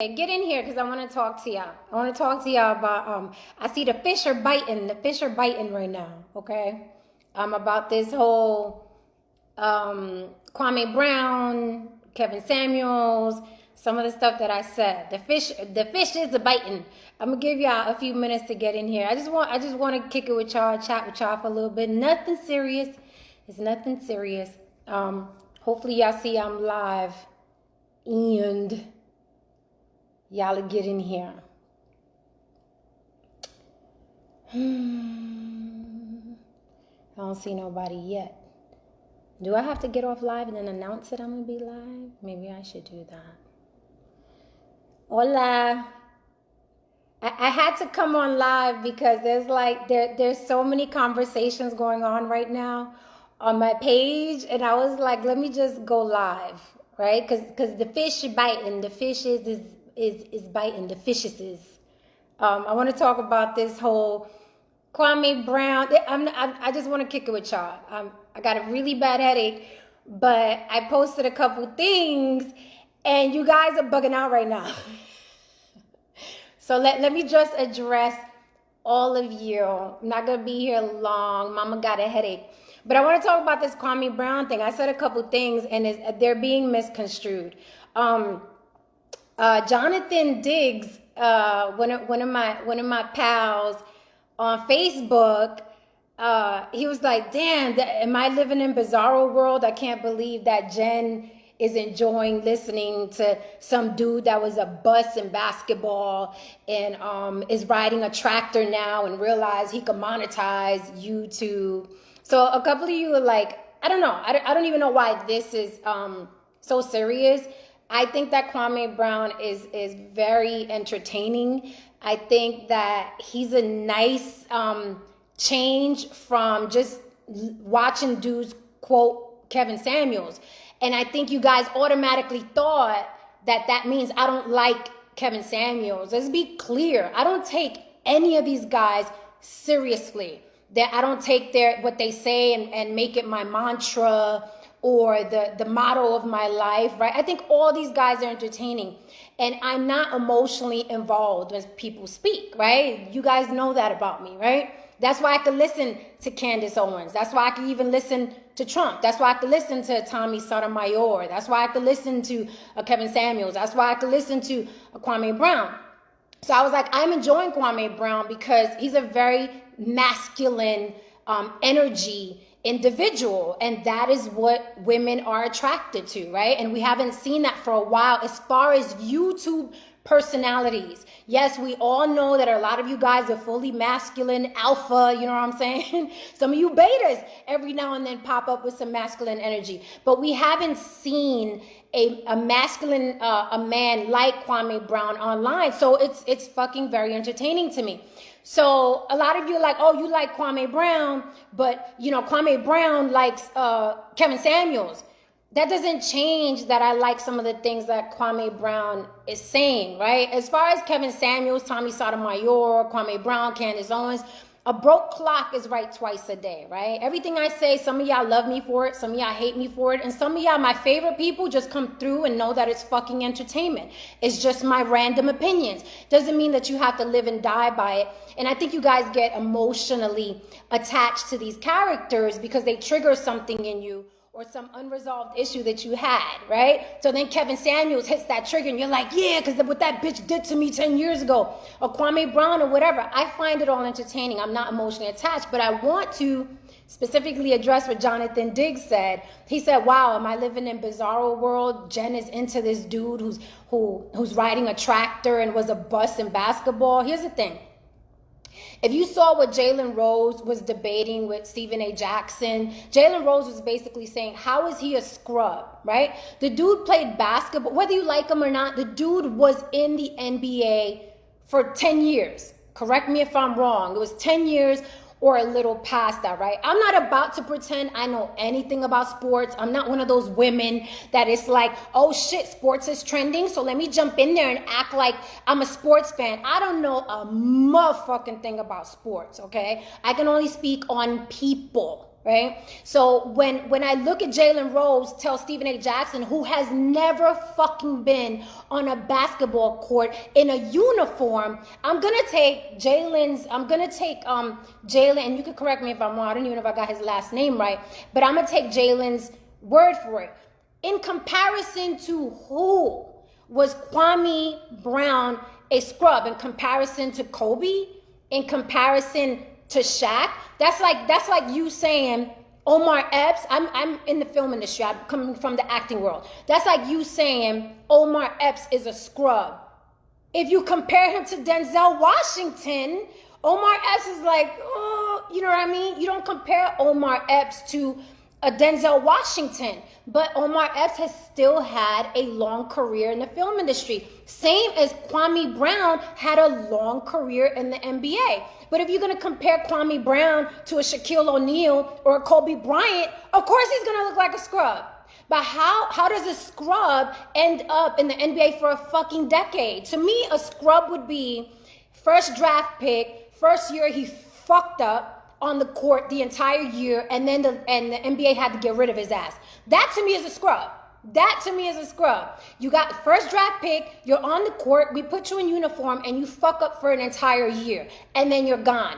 Hey, get in here because I want to talk to y'all. I want to talk to y'all about I see the fish are biting. The fish are biting right now. Okay, about this whole Kwame Brown, Kevin Samuels, some of the stuff that I said. The fish is a biting. I'm gonna give y'all a few minutes to get in here. I just want to kick it with y'all, chat with y'all for a little bit. Nothing serious. It's nothing serious. Hopefully y'all see I'm live and y'all will get in here. I don't see nobody yet. Do I have to get off live and then announce that I'm going to be live? Maybe I should do that. Hola. I had to come on live because there's so many conversations going on right now on my page. And I was like, let me just go live, right? Because the fish biting. The fish is biting. The fishes is. I want to talk about this whole Kwame Brown. I just want to kick it with y'all. I got a really bad headache, but I posted a couple things, and you guys are bugging out right now. So let me just address all of you. I'm not gonna be here long. Mama got a headache, but I want to talk about this Kwame Brown thing. I said a couple things, and they're being misconstrued. Jonathan Diggs, one of my pals on Facebook, he was like, damn, am I living in bizarro world? I can't believe that Jen is enjoying listening to some dude that was a bust in basketball and is riding a tractor now and realize he can monetize YouTube. So a couple of you are like, I don't know. I don't even know why this is so serious. I think that Kwame Brown is very entertaining. I think that he's a nice change from just watching dudes quote Kevin Samuels. And I think you guys automatically thought that means I don't like Kevin Samuels. Let's be clear. I don't take any of these guys seriously. That I don't take what they say and make it my mantra or the motto of my life, right? I think all these guys are entertaining, and I'm not emotionally involved when people speak, right? You guys know that about me, right? That's why I could listen to Candace Owens. That's why I could even listen to Trump. That's why I could listen to Tommy Sotomayor. That's why I could listen to Kevin Samuels. That's why I could listen to Kwame Brown. So I was like, I'm enjoying Kwame Brown because he's a very masculine energy individual, and that is what women are attracted to, right? And we haven't seen that for a while as far as YouTube personalities. Yes, we all know that a lot of you guys are fully masculine, alpha, you know what I'm saying? Some of you betas every now and then pop up with some masculine energy, but we haven't seen a masculine a man like Kwame Brown online. So it's fucking very entertaining to me. So a lot of you are like, oh, you like Kwame Brown, but you know, Kwame Brown likes Kevin Samuels. That doesn't change that I like some of the things that Kwame Brown is saying, right? As far as Kevin Samuels, Tommy Sotomayor, Kwame Brown, Candace Owens, a broke clock is right twice a day, right? Everything I say, some of y'all love me for it, some of y'all hate me for it, and some of y'all, my favorite people, just come through and know that it's fucking entertainment. It's just my random opinions. Doesn't mean that you have to live and die by it. And I think you guys get emotionally attached to these characters because they trigger something in you or some unresolved issue that you had, right? So then Kevin Samuels hits that trigger and you're like, yeah, because what that bitch did to me 10 years ago, or Kwame Brown or whatever. I find it all entertaining. I'm not emotionally attached, but I want to specifically address what Jonathan Diggs said. He said, wow, am I living in bizarro world? Jen is into this dude who's riding a tractor and was a bust in basketball. Here's the thing. If you saw what Jalen Rose was debating with Stephen A. Jackson, Jalen Rose was basically saying, how is he a scrub, right? The dude played basketball. Whether you like him or not, the dude was in the NBA for 10 years. Correct me if I'm wrong. It was 10 years or a little past that, right? I'm not about to pretend I know anything about sports. I'm not one of those women that is like, oh shit, sports is trending, so let me jump in there and act like I'm a sports fan. I don't know a motherfucking thing about sports, okay? I can only speak on people, right? So when I look at Jalen Rose tell Stephen A. Jackson, who has never fucking been on a basketball court in a uniform, I'm gonna take Jalen, and you can correct me if I'm wrong, I don't even know if I got his last name right, but I'm gonna take Jalen's word for it. In comparison to who? Was Kwame Brown a scrub? In comparison to Kobe? In comparison to Shaq? That's like you saying Omar Epps. I'm in the film industry. I'm coming from the acting world. That's like you saying Omar Epps is a scrub. If you compare him to Denzel Washington, Omar Epps is like, oh, you know what I mean? You don't compare Omar Epps to a Denzel Washington, but Omar Epps has still had a long career in the film industry. Same as Kwame Brown had a long career in the NBA. But if you're going to compare Kwame Brown to a Shaquille O'Neal or a Kobe Bryant, of course he's going to look like a scrub. But how does a scrub end up in the NBA for a fucking decade? To me, a scrub would be first draft pick, first year he fucked up on the court the entire year, and then the NBA had to get rid of his ass. That to me is a scrub. That to me is a scrub. You got the first draft pick, you're on the court, we put you in uniform, and you fuck up for an entire year, and then you're gone.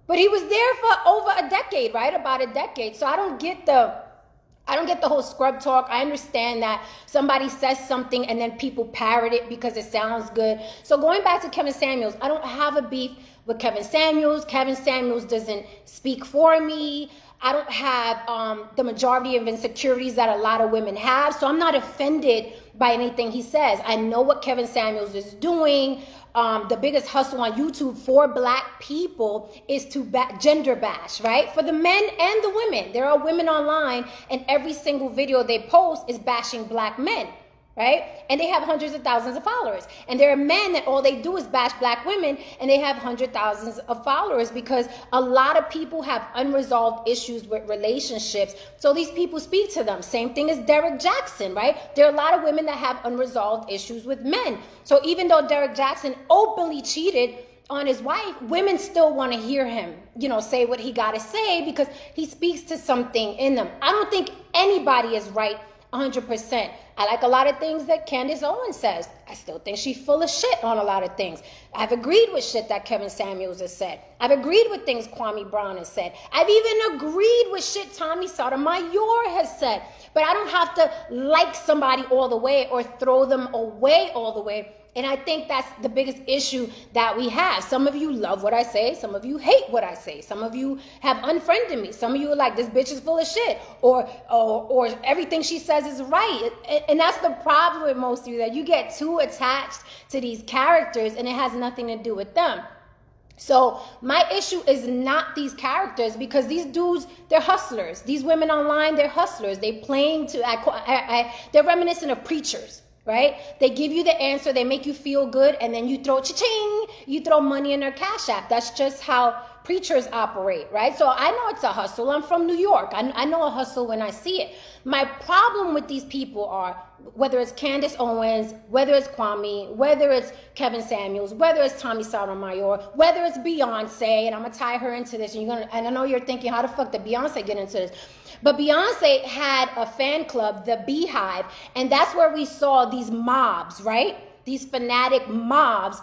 But he was there for over a decade, right? About a decade. So I don't get the whole scrub talk. I understand that somebody says something and then people parrot it because it sounds good. So going back to Kevin Samuels, I don't have a beef with Kevin Samuels. Kevin Samuels doesn't speak for me. I don't have the majority of insecurities that a lot of women have. So I'm not offended by anything he says. I know what Kevin Samuels is doing. The biggest hustle on YouTube for Black people is to gender bash, right? For the men and the women. There are women online and every single video they post is bashing Black men, right? And they have hundreds of thousands of followers. And there are men that all they do is bash Black women and they have hundreds of thousands of followers because a lot of people have unresolved issues with relationships. So these people speak to them. Same thing as Derek Jackson, right? There are a lot of women that have unresolved issues with men. So even though Derek Jackson openly cheated on his wife, women still want to hear him, say what he got to say because he speaks to something in them. I don't think anybody is right 100%. I like a lot of things that Candace Owens says. I still think she's full of shit on a lot of things. I've agreed with shit that Kevin Samuels has said. I've agreed with things Kwame Brown has said. I've even agreed with shit Tommy Sotomayor has said. But I don't have to like somebody all the way or throw them away all the way. And I think that's the biggest issue that we have. Some of you love what I say. Some of you hate what I say. Some of you have unfriended me. Some of you are like, this bitch is full of shit. Or everything she says is right. And that's the problem with most of you, that you get too attached to these characters and it has nothing to do with them. So my issue is not these characters, because these dudes, they're hustlers. These women online, they're hustlers. They're reminiscent of preachers. Right? They give you the answer, they make you feel good, and then you throw cha-ching, you throw money in their cash app. That's just how preachers operate, right? So I know it's a hustle. I'm from New York. I know a hustle when I see it. My problem with these people are, whether it's Candace Owens, whether it's Kwame, whether it's Kevin Samuels, whether it's Tommy Sotomayor, whether it's Beyonce, and I'm gonna tie her into this, and I know you're thinking, how the fuck did Beyonce get into this? But Beyonce had a fan club, the Beehive, and that's where we saw these mobs, right? These fanatic mobs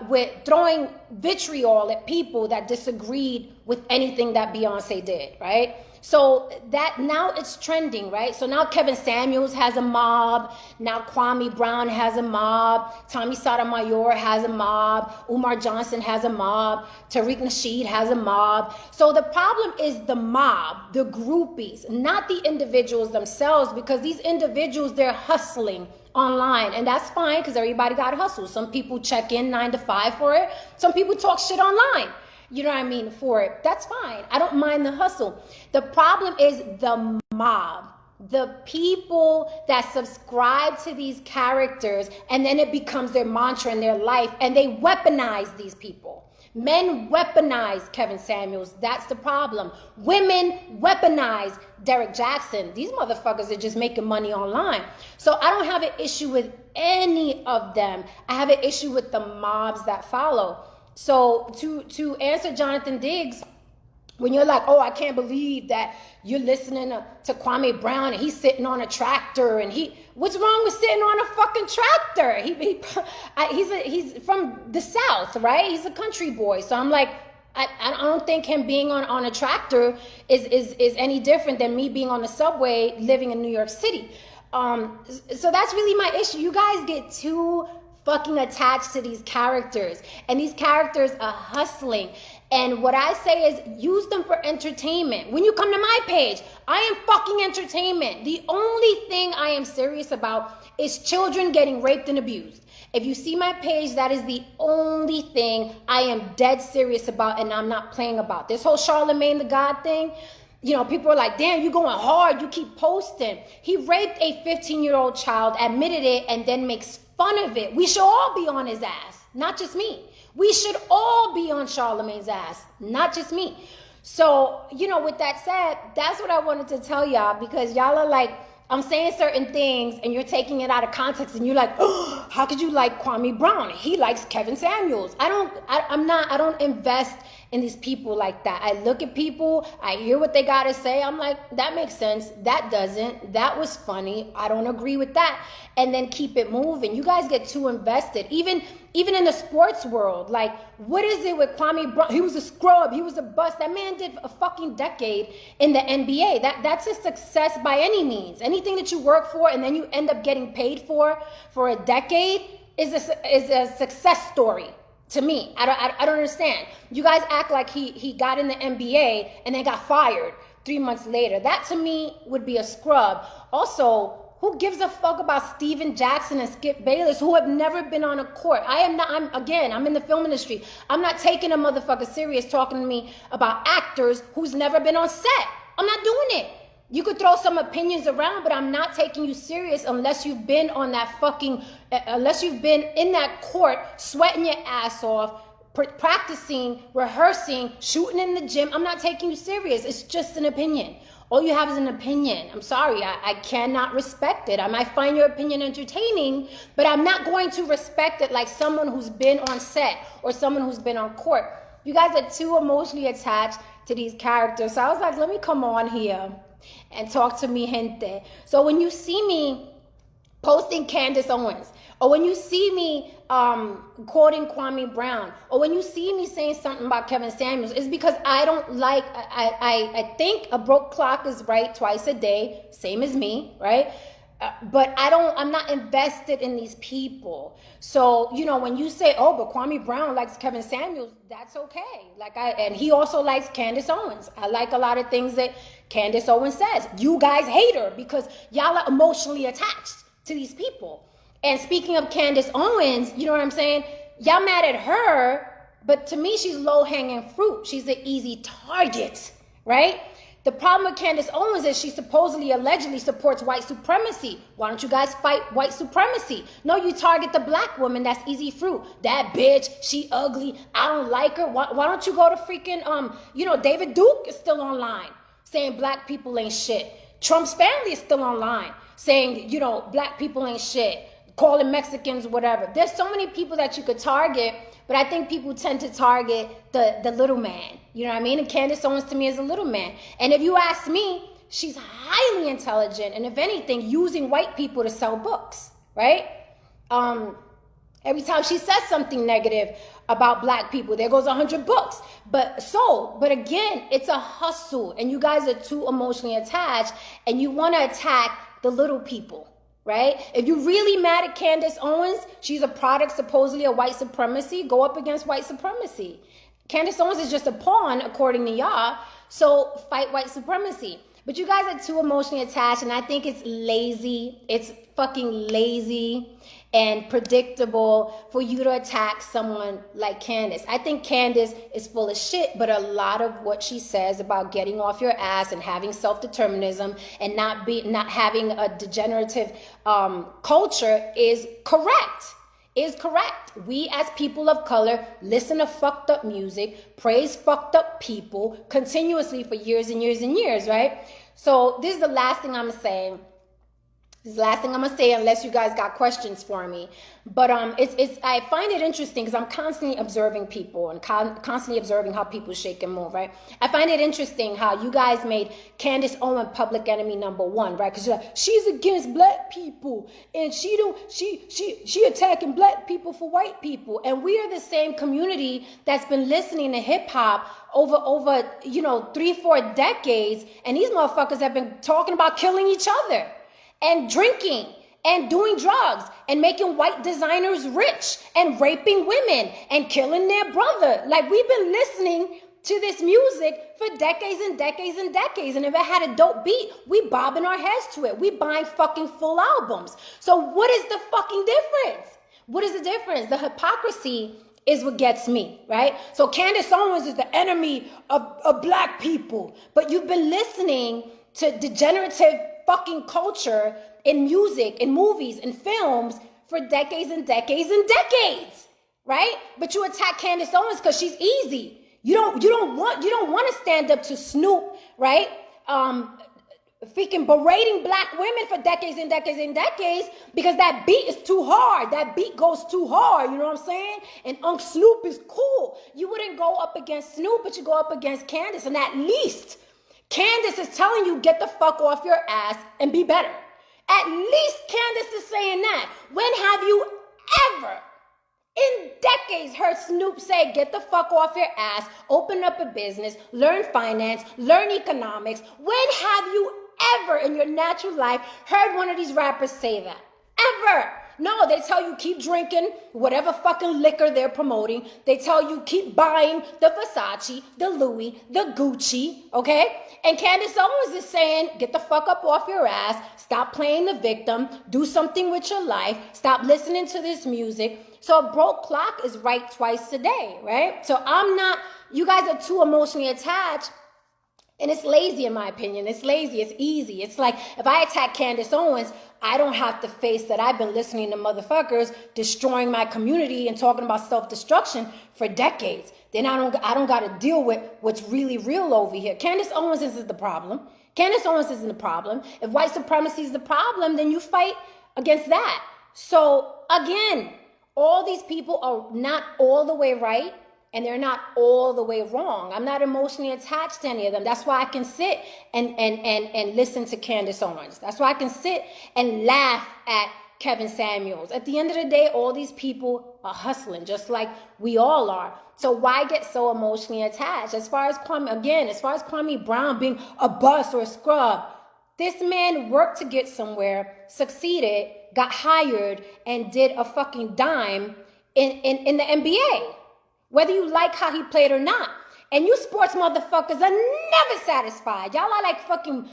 with throwing vitriol at people that disagreed with anything that Beyonce did, right? So that now it's trending, right? So now Kevin Samuels has a mob. Now Kwame Brown has a mob. Tommy Sotomayor has a mob. Umar Johnson has a mob. Tariq Nasheed has a mob. So the problem is the mob, the groupies, not the individuals themselves, because these individuals, they're hustling online, and that's fine because everybody got to hustle. Some people check in 9 to 5 for it. Some people talk shit online, you know what I mean, for it. That's fine. I don't mind the hustle. The problem is the mob, the people that subscribe to these characters, and then it becomes their mantra in their life, and they weaponize these people. Men weaponize Kevin Samuels. That's the problem. Women weaponize Derek Jackson. These motherfuckers are just making money online. So I don't have an issue with any of them. I have an issue with the mobs that follow. So to answer Jonathan Diggs, when you're like, oh, I can't believe that you're listening to Kwame Brown and he's sitting on a tractor and what's wrong with sitting on a fucking tractor? He's from the South, right? He's a country boy. So I'm like, I don't think him being on a tractor is any different than me being on the subway living in New York City. So that's really my issue. You guys get too fucking attached to these characters, and these characters are hustling. And what I say is use them for entertainment. When you come to my page, I am fucking entertainment. The only thing I am serious about is children getting raped and abused. If you see my page, that is the only thing I am dead serious about, and I'm not playing about. This whole Charlemagne the God thing, you know, people are like, damn, you going hard, you keep posting. He raped a 15-year-old child, admitted it, and then makes fun of it. We should all be on his ass, not just me. We should all be on Charlemagne's ass, not just me. So, you know, with that said, that's what I wanted to tell y'all, because y'all are like, I'm saying certain things and you're taking it out of context and you're like, oh, how could you like Kwame Brown? He likes Kevin Samuels. I don't invest in these people like that. I look at people, I hear what they gotta say. I'm like, that makes sense. That doesn't. That was funny. I don't agree with that. And then keep it moving. You guys get too invested. Even in the sports world, like, what is it with Kwame Brown? He was a scrub. He was a bust. That man did a fucking decade in the NBA. That's a success by any means. Anything that you work for and then you end up getting paid for a decade is a success story. To me, I don't understand. You guys act like he got in the NBA and then got fired 3 months later. That to me would be a scrub. Also, who gives a fuck about Steven Jackson and Skip Bayless, who have never been on a court? I'm in the film industry. I'm not taking a motherfucker serious talking to me about actors who's never been on set. I'm not doing it. You could throw some opinions around, but I'm not taking you serious unless you've been on that unless you've been in that court, sweating your ass off, practicing, rehearsing, shooting in the gym. I'm not taking you serious. It's just an opinion. All you have is an opinion. I'm sorry, I cannot respect it. I might find your opinion entertaining, but I'm not going to respect it like someone who's been on set or someone who's been on court. You guys are too emotionally attached to these characters. So I was like, let me come on here and talk to mi gente. So when you see me posting Candace Owens, or when you see me quoting Kwame Brown, or when you see me saying something about Kevin Samuels, it's because I don't like, I think a broke clock is right twice a day, same as me, right? But I'm not invested in these people. So, you know, when you say, oh, but Kwame Brown likes Kevin Samuels, that's okay. And he also likes Candace Owens. I like a lot of things that Candace Owens says. You guys hate her because y'all are emotionally attached to these people. And speaking of Candace Owens, you know what I'm saying? Y'all mad at her, but to me, she's low-hanging fruit. She's an easy target, right? The problem with Candace Owens is she allegedly supports white supremacy. Why don't you guys fight white supremacy? No, you target the black woman. That's easy fruit. That bitch, she ugly. I don't like her. Why don't you go to freaking, David Duke is still online saying black people ain't shit. Trump's family is still online saying, black people ain't shit. Calling Mexicans, whatever. There's so many people that you could target, but I think people tend to target the little man. You know what I mean? And Candace Owens to me is a little man. And if you ask me, she's highly intelligent, and if anything, using white people to sell books, right? Every time she says something negative about black people, there goes 100 books. But again, it's a hustle, and you guys are too emotionally attached, and you want to attack the little people. Right? If you're really mad at Candace Owens, she's a product supposedly of white supremacy, go up against white supremacy. Candace Owens is just a pawn according to y'all, so fight white supremacy. But you guys are too emotionally attached, and I think it's lazy. It's fucking lazy and predictable for you to attack someone like Candace. I think Candace is full of shit, but a lot of what she says about getting off your ass and having self-determinism and not having a degenerative culture is correct. We as people of color listen to fucked up music, praise fucked up people continuously for years and years and years, right? So this is the last thing I'm saying. This is the last thing I'm gonna say, unless you guys got questions for me. But it's I find it interesting because I'm constantly observing people and constantly observing how people shake and move, right? I find it interesting how you guys made Candace Owens public enemy #1, right? Because she's against black people and she attacking black people for white people, and we are the same community that's been listening to hip hop over 3-4 decades, and these motherfuckers have been talking about killing each other and drinking and doing drugs and making white designers rich and raping women and killing their brother. Like, we've been listening to this music for decades and decades and decades. And if it had a dope beat, we bobbing our heads to it. We buying fucking full albums. So what is the fucking difference? What is the difference? The hypocrisy is what gets me, right? So Candace Owens is the enemy of black people, but you've been listening to degenerative fucking culture in music, in movies, in films for decades and decades and decades, right? But you attack Candace Owens because she's easy. You don't want to stand up to Snoop, right? Freaking berating black women for decades and decades and decades because that beat is too hard. That beat goes too hard, you know what I'm saying? And Snoop is cool. You wouldn't go up against Snoop, but you go up against Candace, and at least Candace is telling you, get the fuck off your ass and be better. At least Candace is saying that. When have you ever in decades heard Snoop say, get the fuck off your ass, open up a business, learn finance, learn economics? When have you ever in your natural life heard one of these rappers say that? Ever? No, they tell you keep drinking whatever fucking liquor they're promoting. They tell you keep buying the Versace, the Louis, the Gucci, okay? And Candace Owens is saying, get the fuck up off your ass, stop playing the victim, do something with your life, stop listening to this music. So a broke clock is right twice a day, right? So you guys are too emotionally attached. And it's lazy, in my opinion. It's lazy. It's easy. It's like, if I attack Candace Owens, I don't have to face that I've been listening to motherfuckers destroying my community and talking about self-destruction for decades. Then I don't got to deal with what's really real over here. Candace Owens isn't the problem. Candace Owens isn't the problem. If white supremacy is the problem, then you fight against that. So again, all these people are not all the way right, and they're not all the way wrong. I'm not emotionally attached to any of them. That's why I can sit and listen to Candace Owens. That's why I can sit and laugh at Kevin Samuels. At the end of the day, all these people are hustling, just like we all are. So why get so emotionally attached? As far as Kwame Brown being a bust or a scrub, this man worked to get somewhere, succeeded, got hired, and did a fucking dime in the NBA. Whether you like how he played or not. And you sports motherfuckers are never satisfied. Y'all are like fucking,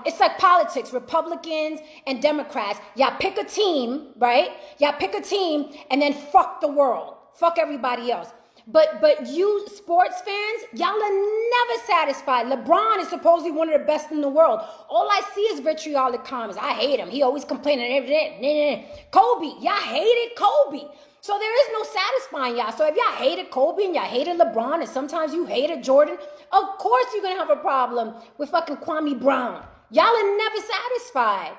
it's like politics, Republicans and Democrats. Y'all pick a team, right? Y'all pick a team and then fuck the world. Fuck everybody else. But you sports fans, y'all are never satisfied. LeBron is supposedly one of the best in the world. All I see is vitriolic comments. I hate him. He always complaining every day. Kobe, y'all hated Kobe. So there is no satisfying y'all. So if y'all hated Kobe and y'all hated LeBron and sometimes you hated Jordan, of course you're going to have a problem with fucking Kwame Brown. Y'all are never satisfied.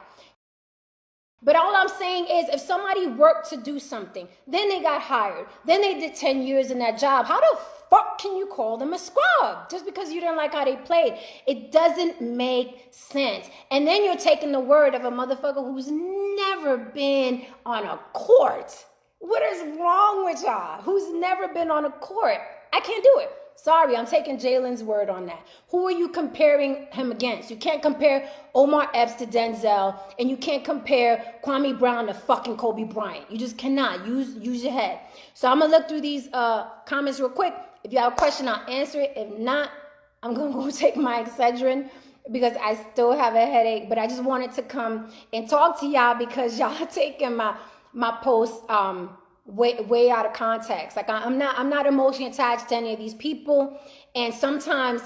But all I'm saying is if somebody worked to do something, then they got hired, then they did 10 years in that job, how the fuck can you call them a scrub just because you didn't like how they played? It doesn't make sense. And then you're taking the word of a motherfucker who's never been on a court. What is wrong with y'all? Who's never been on a court? I can't do it. Sorry, I'm taking Jalen's word on that. Who are you comparing him against? You can't compare Omar Epps to Denzel, and you can't compare Kwame Brown to fucking Kobe Bryant. You just cannot. Use your head. So I'm going to look through these comments real quick. If you have a question, I'll answer it. If not, I'm going to go take my Excedrin because I still have a headache. But I just wanted to come and talk to y'all because y'all are taking my post way out of context. Like I'm not emotionally attached to any of these people, and sometimes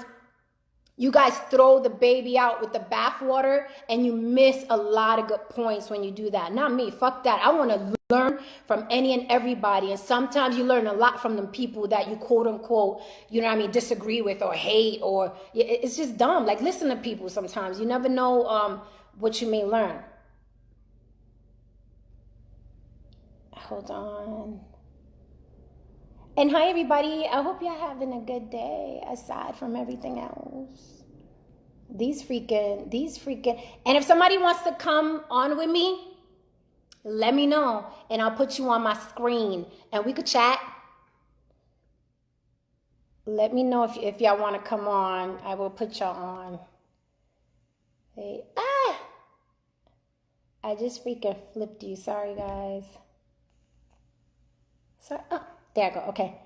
you guys throw the baby out with the bathwater and you miss a lot of good points when you do that. Not me, fuck that. I want to learn from any and everybody, and sometimes you learn a lot from them people that you quote unquote, you know what I mean, disagree with or hate, or it's just dumb. Like listen to people sometimes. You never know what you may learn. Hold on. And hi, everybody. I hope y'all having a good day aside from everything else. These freaking. And if somebody wants to come on with me, let me know. And I'll put you on my screen and we could chat. Let me know if y'all want to come on. I will put y'all on. Hey, I just freaking flipped you. Sorry, guys. Sorry. Oh, there I go. Okay.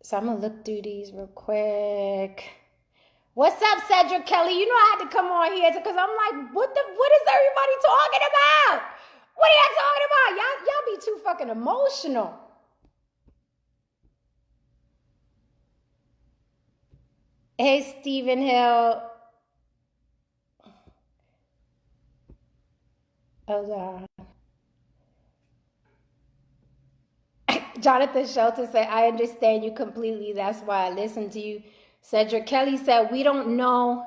So I'm going to look through these real quick. What's up, Cedric Kelly? You know I had to come on here because I'm like, what is everybody talking about? What are y'all talking about? Y'all be too fucking emotional. Hey, Stephen Hill. Hold on. Jonathan Shelton said, I understand you completely. That's why I listen to you. Cedric Kelly said, we don't know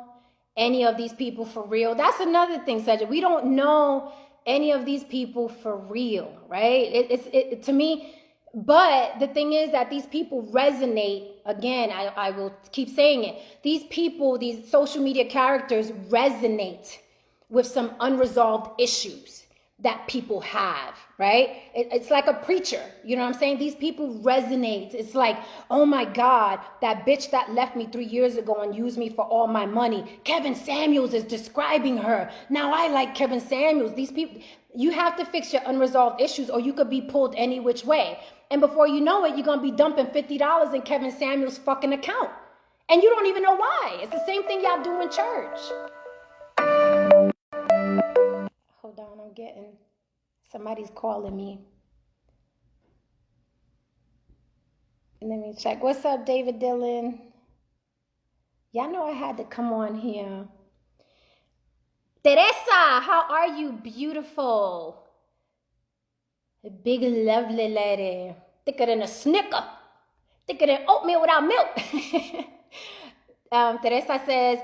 any of these people for real. That's another thing, Cedric. We don't know any of these people for real, right? It to me, but the thing is that these people resonate. Again, I will keep saying it. These people, these social media characters resonate with some unresolved issues that people have, right? It's like a preacher, you know what I'm saying? These people resonate. It's like, oh my God, that bitch that left me 3 years ago and used me for all my money. Kevin Samuels is describing her. Now I like Kevin Samuels. These people, you have to fix your unresolved issues or you could be pulled any which way. And before you know it, you're going to be dumping $50 in Kevin Samuels' fucking account. And you don't even know why. It's the same thing y'all do in church. Hold on, I'm getting, somebody's calling me. Let me check. What's up, David Dillon? Y'all know I had to come on here. Teresa, how are you? Beautiful. A big, lovely lady. Thicker than a Snicker. Thicker than oatmeal without milk. Teresa says,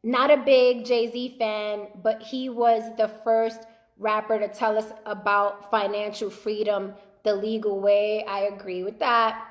not a big Jay-Z fan, but he was the first rapper to tell us about financial freedom the legal way. I agree with that.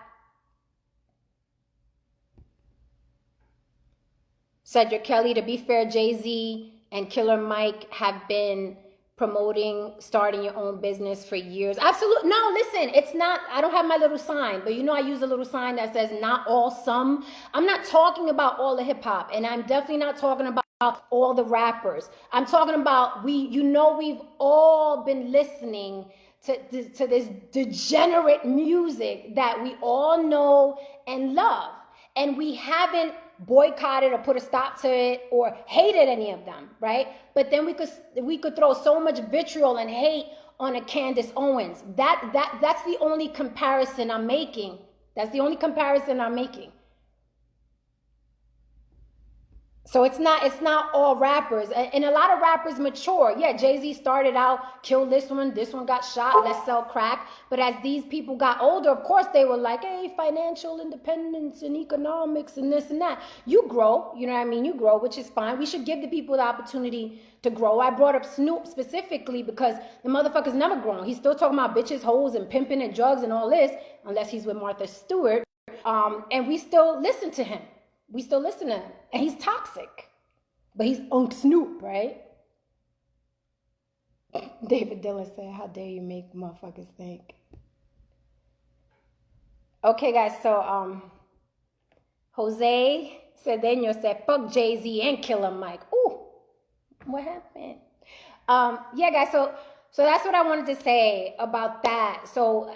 Cedric Kelly, to be fair, Jay-Z and Killer Mike have been promoting starting your own business for years. Absolutely. No, listen, it's not, I don't have my little sign, but you know I use a little sign that says not all, some. I'm not talking about all the hip hop, and I'm definitely not talking about all the rappers. I'm talking about, we've all been listening to this degenerate music that we all know and love, and we haven't boycotted or put a stop to it or hated any of them, right? But then we could throw so much vitriol and hate on a Candace Owens. That's the only comparison I'm making. That's the only comparison I'm making. So it's not all rappers, and a lot of rappers mature. Yeah, Jay-Z started out, killed this one got shot, let's sell crack. But as these people got older, of course they were like, hey, financial independence and economics and this and that. You grow, you know what I mean? You grow, which is fine. We should give the people the opportunity to grow. I brought up Snoop specifically because the motherfucker's never grown. He's still talking about bitches, hoes, and pimping and drugs and all this, unless he's with Martha Stewart. And we still listen to him. We still listen to him. And he's toxic. But he's Unc Snoop, right? David Dillon said, how dare you make motherfuckers think. Okay, guys. So, Jose Cedeno said, fuck Jay-Z and Killer Mike. Ooh, what happened? Yeah, guys. So that's what I wanted to say about that. So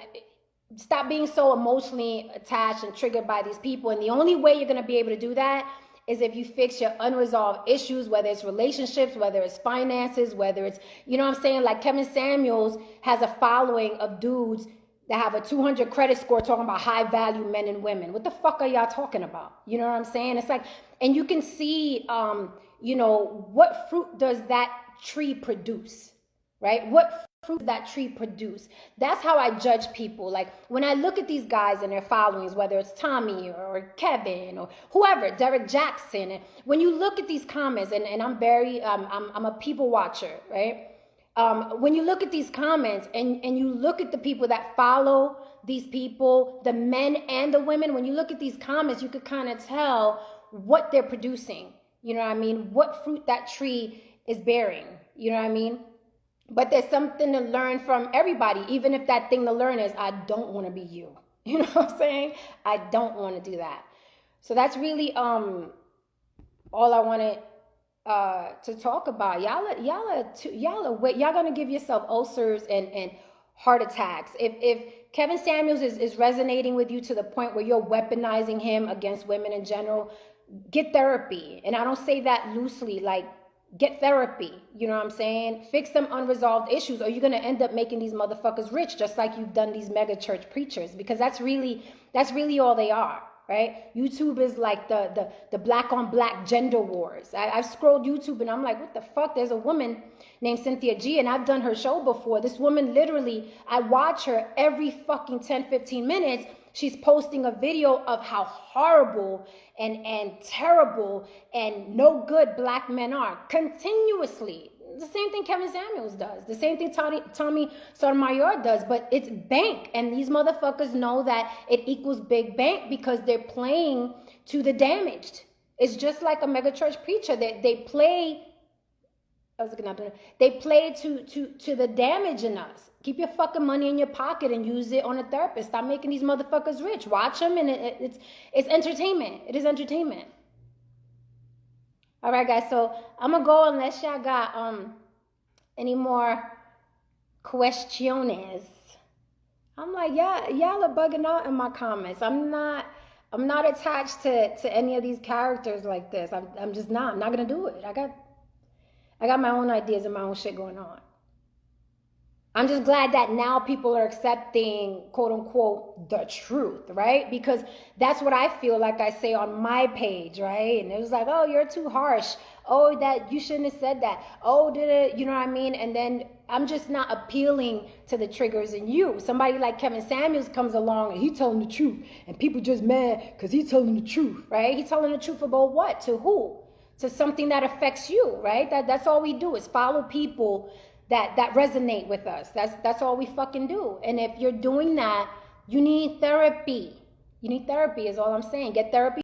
stop being so emotionally attached and triggered by these people. And the only way you're going to be able to do that is if you fix your unresolved issues, whether it's relationships, whether it's finances, whether it's, you know what I'm saying? Like Kevin Samuels has a following of dudes that have a 200 credit score talking about high value men and women. What the fuck are y'all talking about? You know what I'm saying? It's like, and you can see, you know, what fruit does that tree produce, right? What fruit that tree produce? That's how I judge people. Like when I look at these guys and their followings, whether it's Tommy or Kevin or whoever, Derek Jackson, and when you look at these comments, and I'm very, I'm a people watcher, right? When you look at these comments and you look at the people that follow these people, the men and the women, when you look at these comments, you could kind of tell what they're producing. You know what I mean? What fruit that tree is bearing. You know what I mean? But there's something to learn from everybody, even if that thing to learn is, I don't want to be you. You know what I'm saying? I don't want to do that. So that's really all I wanted to talk about. Y'all gonna give yourself ulcers and heart attacks. If Kevin Samuels is resonating with you to the point where you're weaponizing him against women in general, get therapy. And I don't say that loosely, like, get therapy. You know what I'm saying? Fix some unresolved issues, or you're gonna end up making these motherfuckers rich, just like you've done these mega church preachers, because that's really all they are. Right? YouTube is like the black on black gender wars. I've scrolled YouTube and I'm like, what the fuck? There's a woman named Cynthia G, and I've done her show before. This woman, literally, I watch her every fucking 10, 15 minutes. She's posting a video of how horrible and terrible and no good black men are continuously. The same thing Kevin Samuels does. The same thing Tommy Sotomayor does, but it's bank. And these motherfuckers know that it equals big bank because they're playing to the damaged. It's just like a megachurch preacher. They play, they play to the damage in us. Keep your fucking money in your pocket and use it on a therapist. Stop making these motherfuckers rich. Watch them, and it's entertainment. It is entertainment. All right, guys, so I'm going to go unless y'all got any more questiones. I'm like, y'all are bugging out in my comments. I'm not attached to any of these characters like this. I'm just not. I'm not going to do it. I got my own ideas and my own shit going on. I'm just glad that now people are accepting, quote unquote, the truth, right? Because that's what I feel like I say on my page, right? And it was like, oh, you're too harsh. Oh, that you shouldn't have said that. Oh, did it? You know what I mean? And then I'm just not appealing to the triggers in you. Somebody like Kevin Samuels comes along and he's telling the truth, and people just mad because he's telling the truth, right? He's telling the truth about what? To who? To something that affects you, right? That's all we do is follow people that resonate with us. That's all we fucking do. And if you're doing that, you need therapy. You need therapy is all I'm saying. Get therapy.